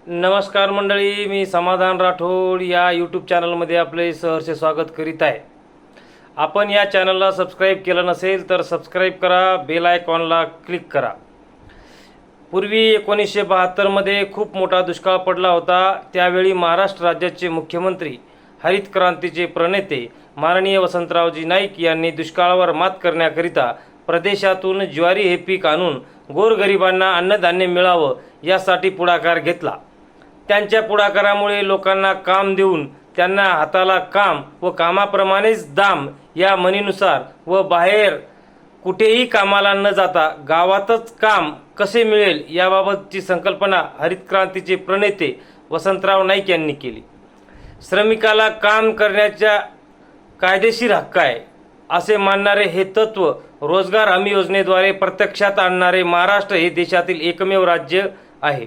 नमस्कार मंडळी, मी समाधान राठोड या यूट्यूब चॅनलमध्ये आपले सहर्ष स्वागत करीत आहे. आपण या चॅनलला सबस्क्राईब केलं नसेल तर सबस्क्राईब करा, बेल आयकॉनला क्लिक करा. पूर्वी 1972मध्ये खूप मोठा दुष्काळ पडला होता. त्यावेळी महाराष्ट्र राज्याचे मुख्यमंत्री, हरित क्रांतीचे प्रणेते माननीय वसंतरावजी नाईक यांनी दुष्काळावर मात करण्याकरिता प्रदेशातून ज्वारी हे पीक आणून गोरगरिबांना अन्नधान्य मिळावं यासाठी पुढाकार घेतला. त्यांच्या पुढाकारामुळे लोकांना काम देऊन त्यांना हाताला काम व कामाप्रमाणेच दाम या म्हणीनुसार व बाहेर कुठेही कामाला न जाता गावातच काम कसे मिळेल याबाबतची संकल्पना हरित क्रांतीचे प्रणेते वसंतराव नाईक यांनी केली. श्रमिकाला काम करण्याचा कायदेशीर हक्क आहे असे मानणारे हे तत्व रोजगार हमी योजनेद्वारे प्रत्यक्षात आणणारे महाराष्ट्र हे देशातील एकमेव राज्य आहे.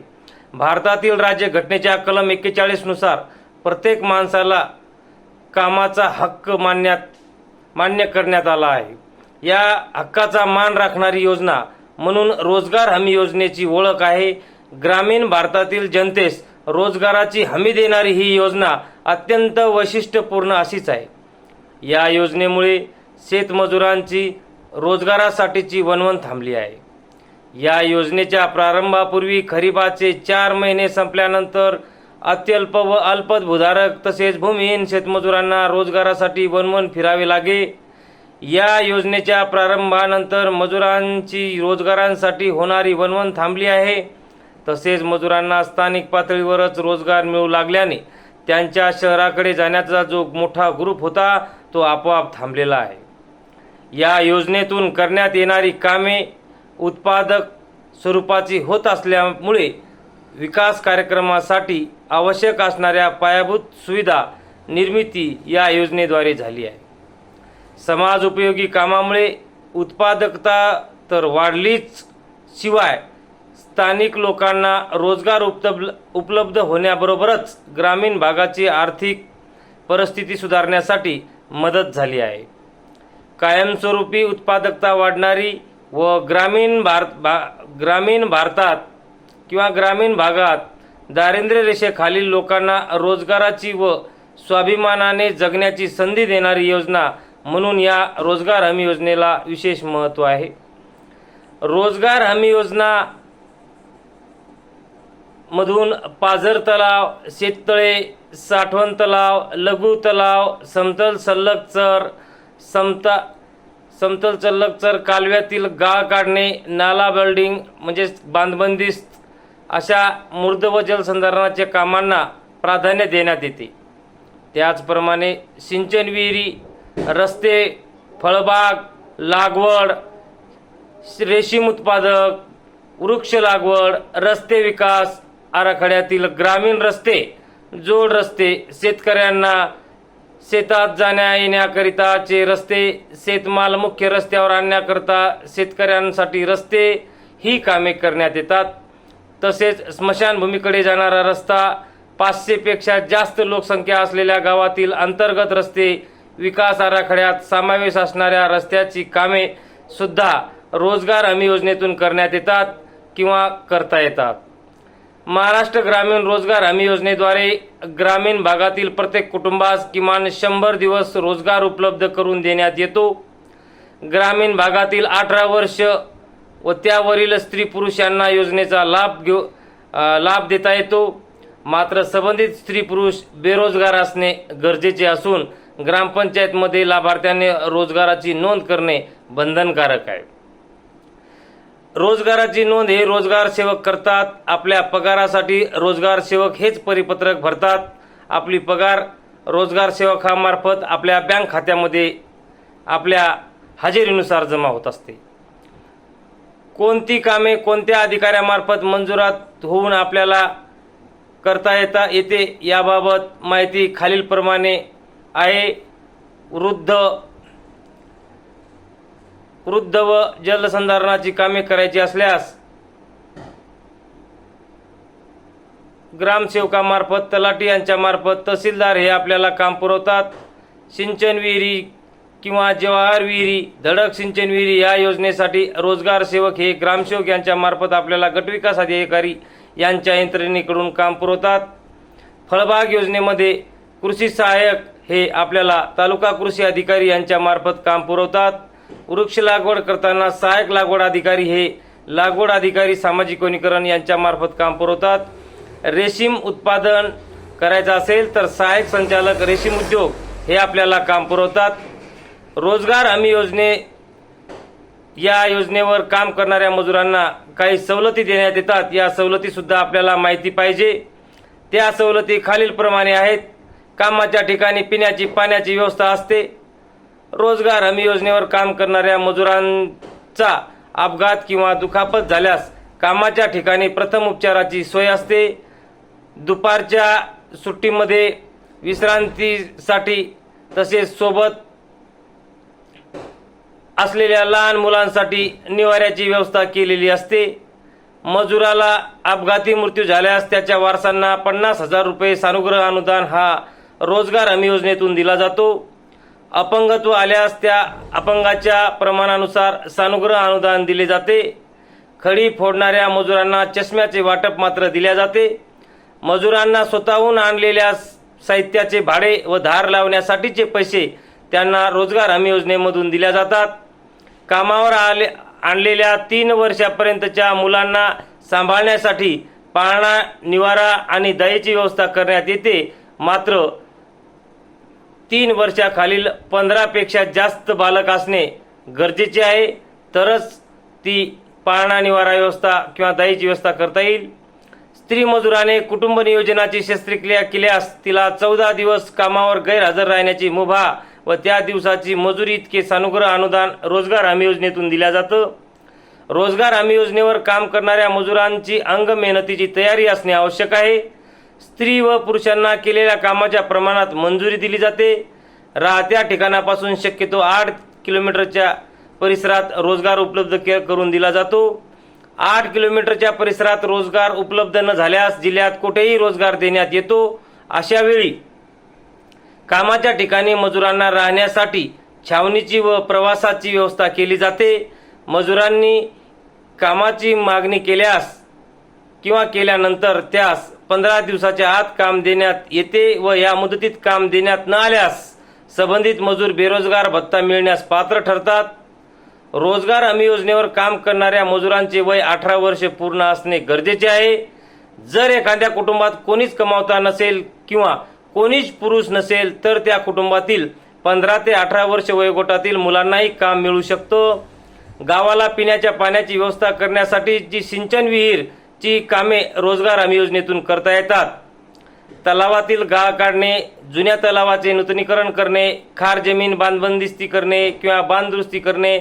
भारतातील राज्य घटनेच्या कलम 41 नुसार प्रत्येक माणसाला कामाचा हक्क मान्य करण्यात आला आहे. या हक्काचा मान राखणारी योजना म्हणून रोजगार हमी योजनेची ओळख आहे. ग्रामीण भारतातील जनतेस रोजगाराची हमी देणारी ही योजना अत्यंत वैशिष्ट्यपूर्ण अशीच आहे. या योजनेमुळे शेतमजुरांची रोजगारासाठीची वणवण थांबली आहे. या योजनेच्या प्रारंभापूर्वी खरीपाचे 4 महिने संपल्यानंतर अत्यल्प व अल्पभूधारक तसेच भूमिहीन शेतमजुरांना रोजगारासाठी वणवण फिरावे लागे. या योजनेच्या प्रारंभानंतर मजुरांची रोजगारांसाठी होणारी वणवण थांबली आहे. तसेच मजुरांना स्थानिक पातळीवरच रोजगार मिळू लागल्याने त्यांच्या शहराकडे जाण्याचा जो मोठा ग्रुप होता तो आपोआप थांबलेला आहे. या योजनेतून करण्यात येणारी कामे उत्पादक स्वरूपाची होत असल्यामुळे विकास कार्यक्रमासाठी आवश्यक असणाऱ्या पायाभूत सुविधा निर्मिती या योजनेद्वारे झाली आहे. समाज उपयोगी कामामुळे उत्पादकता तर वाढलीच, शिवाय स्थानिक लोकांना रोजगार उपलब्ध होण्याबरोबरच ग्रामीण भागाची आर्थिक परिस्थिती सुधारण्यासाठी मदत झाली आहे. कायमस्वरूपी उत्पादकता वाढणारी व ग्रामीण भारतात किंवा ग्रामीण भागात दारिद्र्य रेषेखालील लोकांना रोजगाराची व स्वाभिमानाने जगण्याची संधी देणारी योजना म्हणून या रोजगार हमी योजनेला विशेष महत्त्व आहे. रोजगार हमी योजना मधून पाझर तलाव, शेततळे, साठवण तलाव, लघु तलाव, समतल सल्लग चर, कालव्यातील गाळ काढणे, नाला बिल्डिंग म्हणजे बांधबंदिस्त अशा मृद व जलसंधारणाच्या कामांना प्राधान्य देण्यात येते. त्याचप्रमाणे सिंचन विहिरी, रस्ते, फळबाग लागवड, रेशीम उत्पादक, वृक्ष लागवड, रस्ते विकास आराखड्यातील ग्रामीण रस्ते, जोड रस्ते, शेतकऱ्यांना शेतात जाण्या येण्याकरिताचे रस्ते, शेतमाल मुख्य रस्त्यावर आणण्याकरिता शेतकऱ्यांसाठी रस्ते ही कामे करण्यात येतात. तसेच स्मशानभूमीकडे जाणारा रस्ता, 500 पेक्षा जास्त लोकसंख्या असलेल्या गावातील अंतर्गत रस्ते, विकास आराखड्यात समावेश असणाऱ्या रस्त्याची कामे सुद्धा रोजगार हमी योजनेतून करण्यात येतात किंवा करता येतात. महाराष्ट्र ग्रामीण रोजगार हमी योजनेद्वारे ग्रामीण भागातील प्रत्येक कुटुंबास किमान 100 दिवस रोजगार उपलब्ध करून देण्यात येतो. ग्रामीण भागातील 18 वर्ष व त्यावरील स्त्री पुरुष यांना योजनेचा लाभ देता येतो. मात्र संबंधित स्त्री पुरुष बेरोजगार असणे गरजेचे असून ग्रामपंचायतमध्ये लाभार्थ्याने रोजगाराची नोंद करणे बंधनकारक आहे. रोजगाराची नोंद हे रोजगार सेवक करतात. आपल्या पगारासाठी रोजगार सेवक हेच परिपत्रक भरतात. आपली पगार रोजगार सेवकामार्फत आपल्या बँक खात्यामध्ये आपल्या हजेरीनुसार जमा होत असते. कोणती कामे कोणत्या अधिकाऱ्यामार्फत मंजुरात होऊन आपल्याला करता येते याबाबत माहिती खालीलप्रमाणे आहे. वृद्ध व जलसंधारणाची कामे करायची असल्यास ग्रामसेवकामार्फत, तलाठी यांच्यामार्फत, तहसीलदार हे आपल्याला काम पुरवतात. सिंचन विहिरी किंवा जवाहर विहिरी, धडक सिंचन विहिरी या योजनेसाठी रोजगार सेवक हे ग्रामसेवक यांच्या मार्फत आपल्याला गटविकास अधिकारी यांच्या यंत्रणेकडून काम पुरवतात। फळबाग योजनेमध्ये कृषी सहाय्यक हे आपल्याला तालुका कृषी अधिकारी यांच्या मार्फत काम पुरवतात। वृक्ष लागवड करताना सहाय्यक लागवड अधिकारी हे लागवड अधिकारी सामाजिक वनीकरण यांच्या मार्फत काम पुरवतात। रेशीम उत्पादन करायचं असेल तर सहाय्यक संचालक रेशीम उद्योग हे आपल्याला काम पुरवतात। रोजगार हमी या योजनेवर काम करणाऱ्या मजुरांना काही सवलती देण्यात येतात। या सवलती सुद्धा आपल्याला माहिती पाहिजे। त्या सवलती खालीलप्रमाणे आहेत। कामाच्या ठिकाणी पिण्याची पाण्याची व्यवस्था असते। रोजगार हमी योजनेवर काम करणाऱ्या मजुरांचा अपघात किंवा दुखापत झाल्यास कामाच्या ठिकाणी प्रथम उपचाराची सोय असते। दुपारच्या सुट्टीमध्ये विश्रांतीसाठी तसेच सोबत असलेल्या लहान मुलांसाठी निवाऱ्याची व्यवस्था केलेली असते। मजुराला अपघाती मृत्यू झाल्यास त्याच्या वारसांना 50,000 रुपये सानुग्रह अनुदान हा रोजगार हमी योजनेतून दिला जातो। अपंगत्व आल्यास त्या अपंगाच्या प्रमाणानुसार सानुग्रह अनुदान दिले जाते। खडी फोडणाऱ्या मजुरांना चष्म्याचे वाटप मात्र दिले जाते। मजुरांना स्वतःहून आणलेल्या साहित्याचे भाडे व धार लावण्यासाठीचे पैसे त्यांना रोजगार हमी योजनेमधून दिल्या जातात। कामावर आणलेल्या 3 वर्षापर्यंतच्या मुलांना सांभाळण्यासाठी पाळणा, निवारा आणि दयेची व्यवस्था करण्यात येते। मात्र 3 वर्षाखालील 15 पेक्षा जास्त बालक असणे गरजेचे आहे, तरच ती पाळणा, निवारा व्यवस्था किंवा दयेची व्यवस्था करता येईल। स्त्री मजुराने कुटुंब नियोजनाची शस्त्रक्रिया केल्यास तिला 14 दिवस कामावर गैरहजर राहण्याची मुभा व त्या दिवसाची मजुरी इतके सानुग्रह अनुदान रोजगार हमी योजनेतून दिल्या जातं। रोजगार हमी योजनेवर काम करणाऱ्या मजुरांची अंग मेहनतीची तयारी असणे आवश्यक आहे। स्त्री व पुरुषांना केलेल्या कामाच्या प्रमाणात मंजुरी दिली जाते। राहत्या ठिकाणापासून शक्यतो 8 किलोमीटरच्या परिसरात रोजगार उपलब्ध करून दिला जातो। 8 किलोमीटरच्या परिसरात रोजगार उपलब्ध न झाल्यास जिल्ह्यात कुठेही रोजगार देण्यात येतो। अशा वेळी कामाच्या ठिकाणी मजुरांना राहण्यासाठी छावणीची व प्रवासाची व्यवस्था केली जाते। मजुरांनी कामाची मागणी केल्यास किंवा केल्यानंतर त्यास 15 दिवसाच्या आत काम देण्यात येते व या मुदतीत काम देण्यात न आल्यास संबंधित मजूर बेरोजगार भत्ता मिळण्यास पात्र ठरतात। रोजगार हमी योजनेवर काम करणाऱ्या मजुरांचे वय 18 वर्षे पूर्ण असणे गरजेचे आहे। जर एखाद्या कुटुंबात कोणीच कमावता नसेल किंवा कोणीच पुरुष नसेल तर त्या कुटुंबातील 15 ते 18 वर्ष वयोगटातील मुलांनाही काम मिळू शकतं। गावाला पिण्याच्या पाण्याची व्यवस्था करण्यासाठी जी सिंचन विहीरची कामे रोजगार हमी योजनेतून करता येतात। तलावातील गाळ काढणे, जुन्या तलावाचे नूतनीकरण करणे, खार जमीन बांधबंदिस्ती करणे किंवा बांधदुरुस्ती करणे,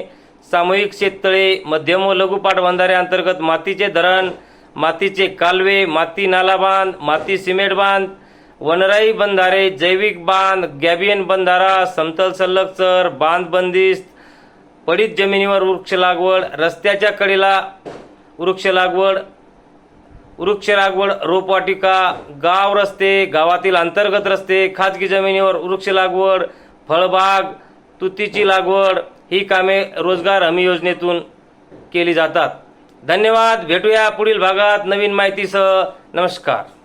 सामूहिक शेततळे, मध्यम व लघु पाटबंधाऱ्यांतर्गत मातीचे धरण, मातीचे कालवे, माती नाला बांध, माती सिमेंट बांध, वनराई बंधारे, जैविक बांध, गॅबियन बंधारा, समतल सल्लग चर, बांध बंदिस्त, पडीत जमिनीवर वृक्ष लागवड, रस्त्याच्या कडेला वृक्ष लागवड, रोपवाटिका, गाव रस्ते, गावातील अंतर्गत रस्ते, खाजगी जमिनीवर वृक्ष लागवड, फळबाग, तुतीची लागवड ही कामे रोजगार हमी योजनेतून केली जातात। धन्यवाद। भेटूया पुढील भागात नवीन माहितीसह। नमस्कार।